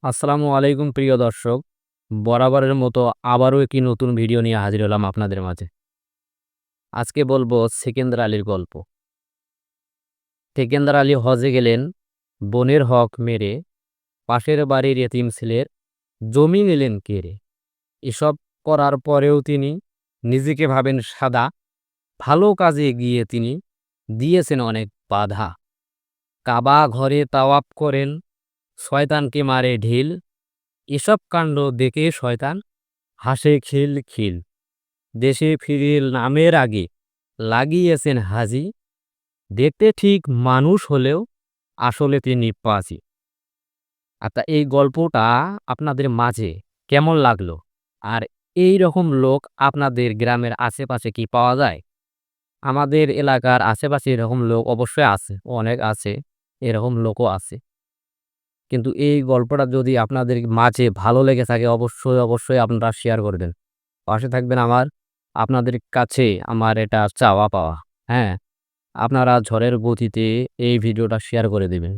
আসসালামু আলাইকুম প্রিয় দর্শক। বরাবরের মতো আবারও একটি নতুন ভিডিও নিয়ে হাজির হলাম আপনাদের মাঝে। আজকে বলবো সেকেন্দার আলীর গল্প। সেকেন্দার আলী হজে গেলেন বোনের হক মেরে, পাশের বাড়ির এতিম ছেলের জমি নিলেন কেড়ে। এসব করার পরেও তিনি নিজেকে ভাবেন সাদা, ভালো কাজে গিয়ে তিনি দিয়েছেন অনেক বাধা। কাবা ঘরে তাওয়াফ করেন, শয়তানকে মারে ঢিল। এসব কাণ্ড দেখে শয়তান হাসে খিল খিল। দেশে ফিরে নামের আগে লাগিয়েছেন হাজি, দেখতে ঠিক মানুষ হলেও আসলে তিনি পাজি। আচ্ছা, এই গল্পটা আপনাদের মাঝে কেমন লাগলো? আর এই রকম লোক আপনাদের গ্রামের আশেপাশে কি পাওয়া যায়? আমাদের এলাকার আশেপাশে এরকম লোক অবশ্যই আছে, অনেক আছে, এরকম লোকও আছে। কিন্তু এই গল্পটা যদি আপনাদের মাঝে ভালো লেগে থাকে অবশ্যই আপনারা শেয়ার করবেন। পাশে থাকবেন আমার। আপনাদের কাছে আমার এটা চাওয়া পাওয়া। হ্যাঁ? আপনারা ঝড়ের গতিতে এই ভিডিওটা শেয়ার করে দিবেন।